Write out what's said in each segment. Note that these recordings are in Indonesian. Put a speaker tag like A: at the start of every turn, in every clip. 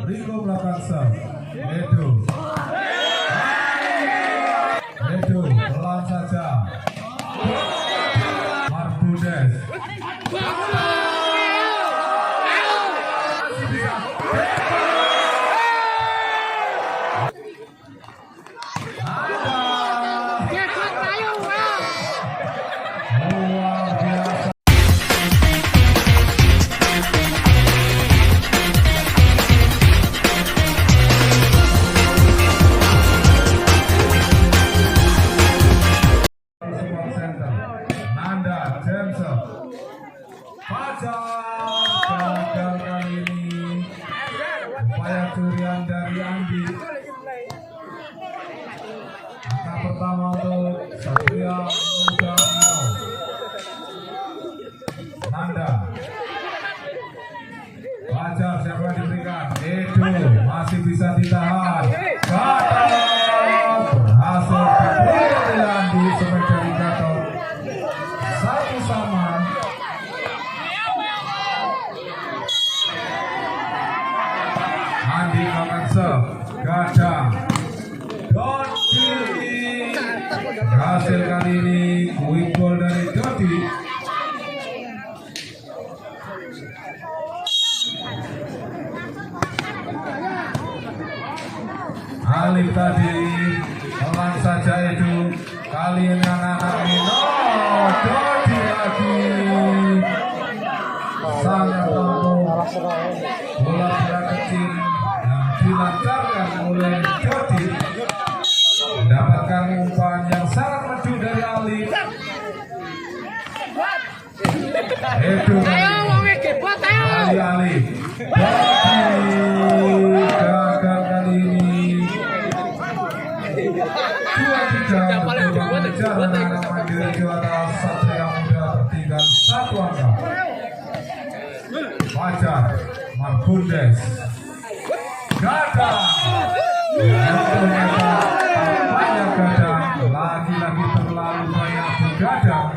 A: Riko melakukan serve. Edo pelan saja. Marbudes. Gagal kali ini upaya curian dari Andi. Angka pertama untuk Satria Muda Riau. Nanda Fajar siapa yang diberikan? Edo masih bisa ditahan. Gatot berhasil diberikan oleh Andi sebagai dari Gatot. Satu sama. Andi akan serve, Gadang, Dodi, berhasil kali ini, quick goal dari Dodi. Alif tadi, pelan saja itu, kali ini anak-anak ini, Dodi lagi, sangat tangguh, bola kecil. Dilancarkan oleh Dodi, mendapatkan umpan yang sangat merdu dari Ali. Edo Ali Dodi gagal kali ini. 2-3 mengejar anak Mandiri juara Satria Muda tertinggal 1 angka. Fajar Marbudes. Gadang, ternyata banyak Gadang, lagi-lagi terlalu banyak Gadang.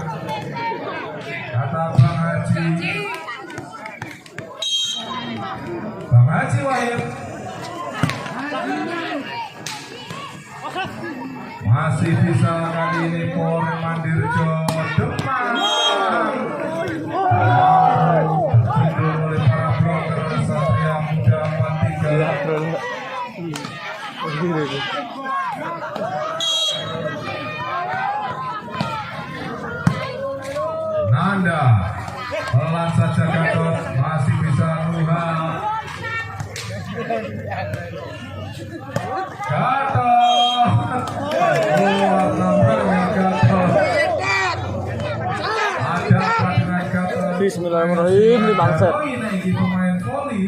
A: Kata Bang Haji Wahid, masih bisa kali ini Polres Mandirjo Demak. Oleh para bloker Satria Muda 43. Nanda pelan saja Gatot masih bisa Nuha. Gatot keluar namanya Gatot. Ada dengan Gatot.
B: Bismillahirrahmanirrahim di bangsa.
A: Ini pemain voli.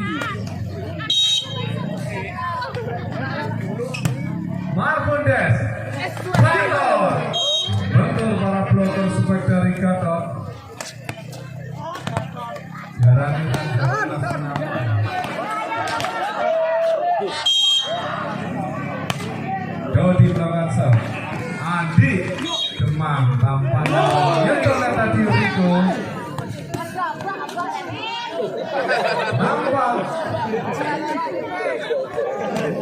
A: Marbudes, Gatot, betul para bloker supaya dari Gatot. Jarang Dodi melakukan serve. Andi Demang tampaknya nyentuh tadi Riko. Nampak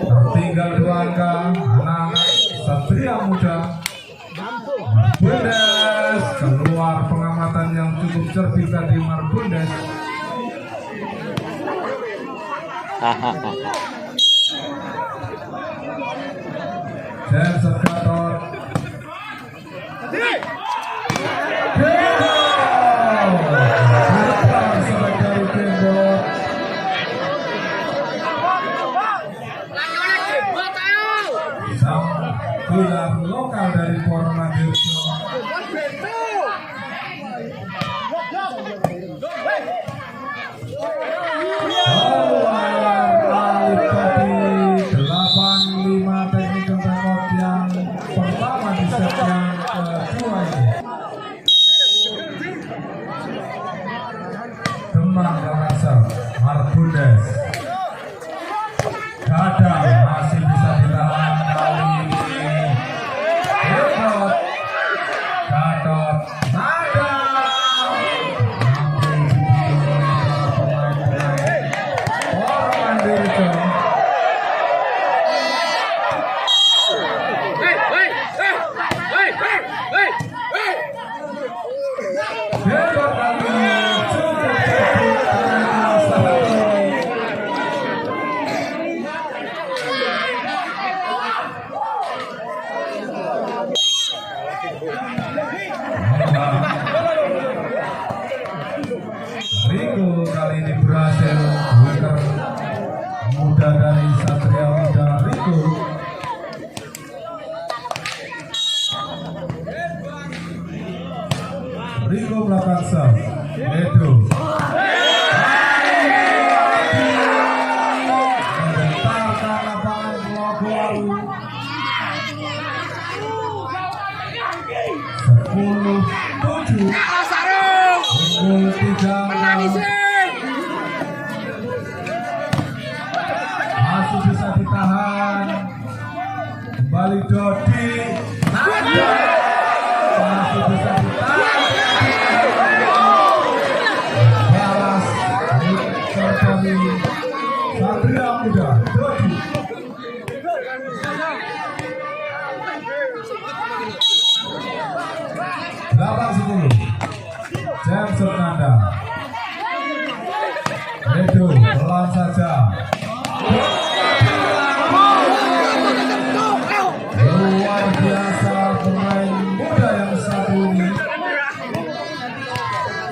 A: tertinggal 2 angka anak Satria Muda. Marbudes keluar pengamatan yang cukup cerdik tadi Marbudes. James Gatot. Gelar lokal dari Polres Mandirjo. Alif tadi 8-5 teknik tembak yang pertama di set yang kedua ini. Demang merasa Marbudes. Gadang masih bisa ditahan kali ini. Gatot, Nanda. Polres Mandirjo muda dari Satria Muda Riko. Riko melakukan serve. Edo. Mengentarkan lapangan bola. 10-7. Unggul 3. Masih bisa ditahan. Kembali Dodi. Masih bisa ditahan. Balas kembali Satria Muda Dodi. Delapan 10. James Fernanda. Edo pelan saja. Luar biasa pemain muda yang satu ini.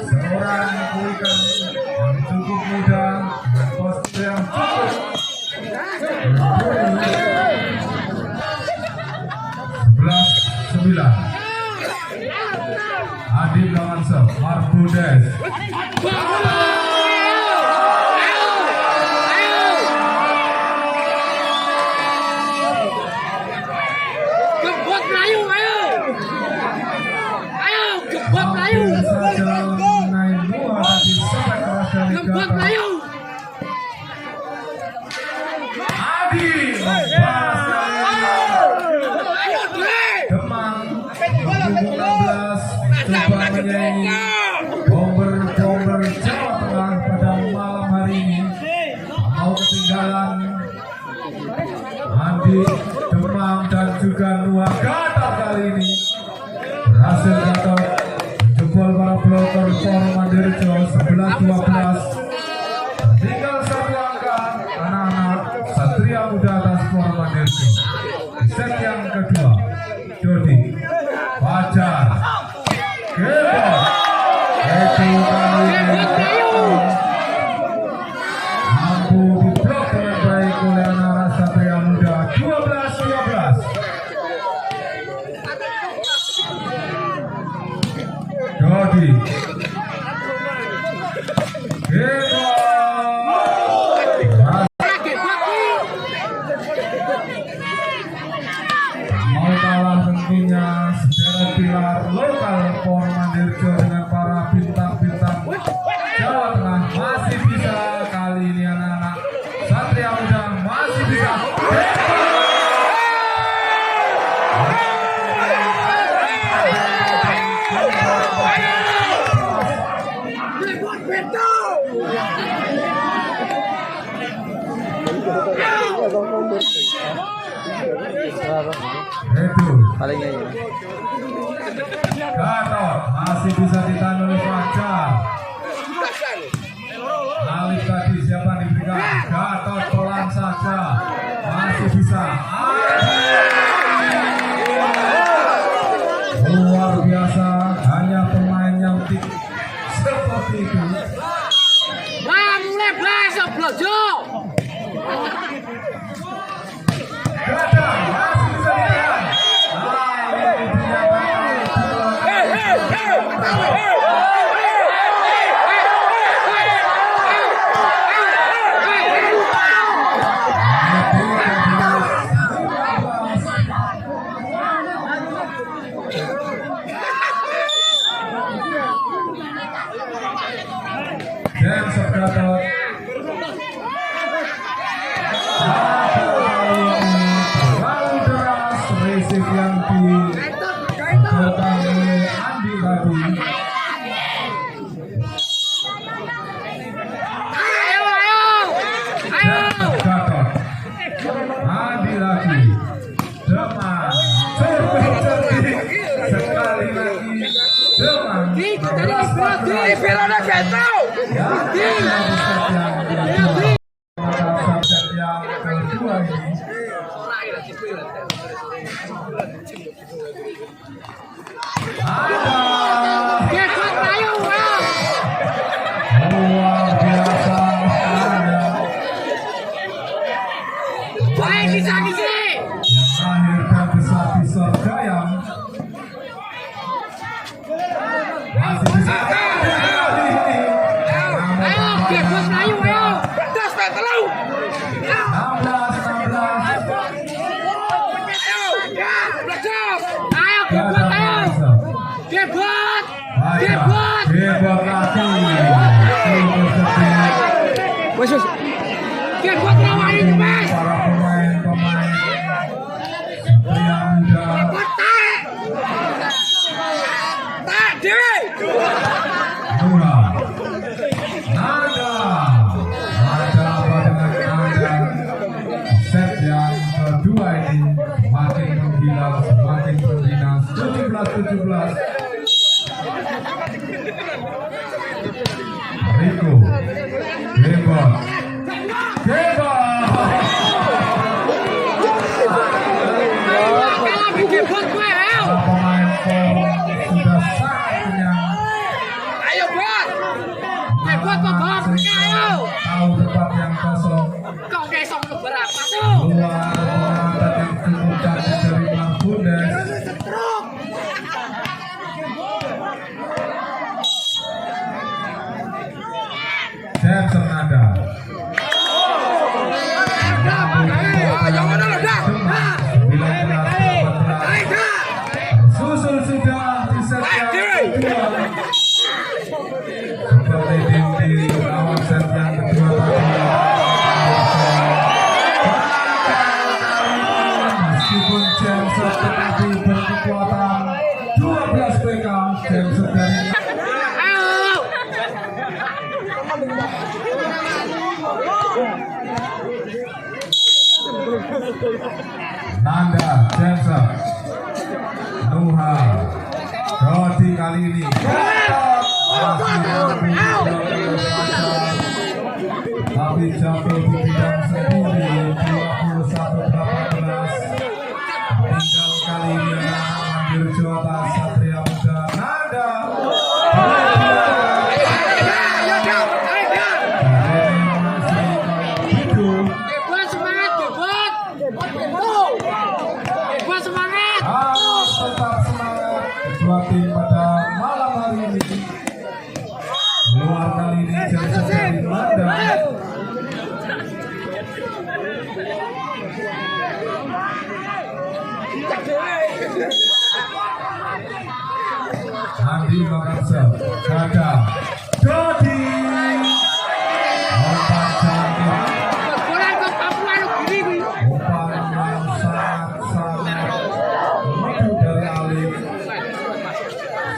A: Seorang kulikan yang cukup muda, postur yang cukup. 11-9. Adi Gawansa, Marbudes.
C: Gebot Melayu, ayo. Ayo, gebot Melayu. Gebot Melayu.
A: Adi
C: Ayo, Dre.
A: Demang 2016 coba menyanyi bomber Jawa Tengah pada malam hari ini. Mau ketinggalan Andi Demang dan juga Nuha Gatot kali ini berhasil Gatot jebol para bloker Por Mandirjo 11-12. Tinggal satu angka anak-anak Satria Muda atas Por Mandirjo. Set yang kedua Dodi Fajar Gebo itu kali ini mampu diblok dengan baik oleh anak Satria Muda. 12-12. Dodi Gebo mau kalah tentunya sederet pilar lokal Por Mandirjo dengan para bintang-bintang Jawa Tengah. Masih bisa kali ini anak-anak Satria Muda masih bisa.
C: Gebot Beto.
A: Itu
B: Palingnya ya.
A: Gatot masih bisa ditahan oleh Fajar. Alif tadi siapa yang diberikan? Gatot pelan saja masih bisa. Luar biasa, hanya pemain yang seperti itu.
C: Wah, mulai belajar blojo.
A: Gatot masih bisa ditahan. James Gatot terlalu deras receive yang dilakukan oleh Andi tadi.
C: Ayo.
A: James Gatot Andi lagi Demang cerdik sekali lagi Demang 16-14.
C: Pilotnya Beto.
A: Yang kedua ini
C: Gebot Melayu, ayo.
A: luar biasa.
C: Ayo bisa kisi.
A: yang melahirkan bisa Gayam. Masih bisa
C: Ayo, biar bos Melayu, ayo. Das telu.
A: 16-16.
C: Ayo, gebot, ayo. Gebot. Gebot.
A: Gebot lagi.
C: Wes, wes. Gebot lawanin, Mas.
A: Para pemain-pemain Satria Muda.
C: Gebot tak. Tak, Dewi.
A: Dua. Nada. Ada apa dengan Nada? Set yang kedua ini makin menggila, semakin menggila. 17-17. Rico. Gebot.
C: Kalah bikin gebot gue, ayo.
A: Para pemain sudah sangat kenyang.
C: Ayo, Bot. Gebot kok bawa mereka, ayo.
A: Tahu tempat yang kosong.
C: Kok besok lu berapa tuh?
A: Luar pengantar yang cukup cantik dari Marfundes. Jackson Nada.
C: Jangan ada dah.
A: 19-14. Susul sudah di set yang kedua. Seperti di awal set yang kedua tadi. Meskipun Jameson tetapi berkekuatan 12 PK, Jameson dari
C: Ayo.
A: Nanda, Jameson, Nuha, Roti kali ini. Tapi jatuh di bidang sendiri 21-18. Tinggal kali ini mengambil juara Satria Muda. Nanda.
C: Gebot semangat, gebot. Gebot semangat.
A: Harus tetap semangat kedua tim pada malam hari ini. Luar kali ini Jameson dari Nanda. Andi Makarsa, Gada, Dodi, umpan cantik,
C: Bola ke Papua lu gini.
A: umpan yang sangat lucu dari Alif.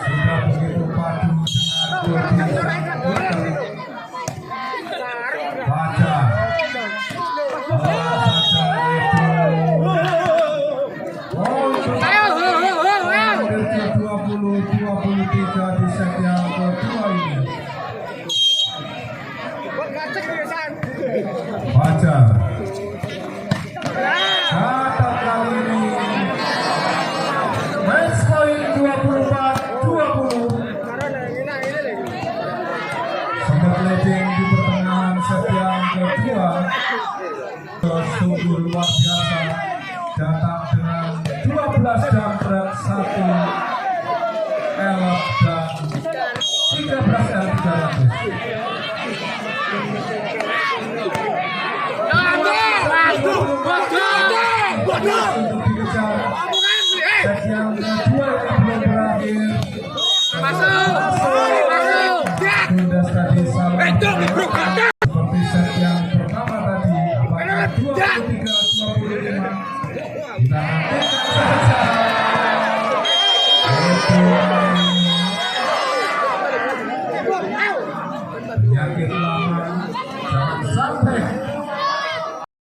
A: Sudah begitu padu dengan Dodi sangat pintar. Baca,
C: Ayo, ho, ho, ho, ayo.
A: 20-23 di set yang kedua ini. Baca. Kata kali ini match point 24-20. Sempat leading di pertengahan set yang kedua. Sungguh luar biasa. Datang dengan 12 jambret, 1 elok dan 13 L300. Untuk dikejar set yang kedua yang belum berakhir. Bundes tadi salah seperti set yang pertama tadi. Apakah 23-25? Kita nantikan saja. Itu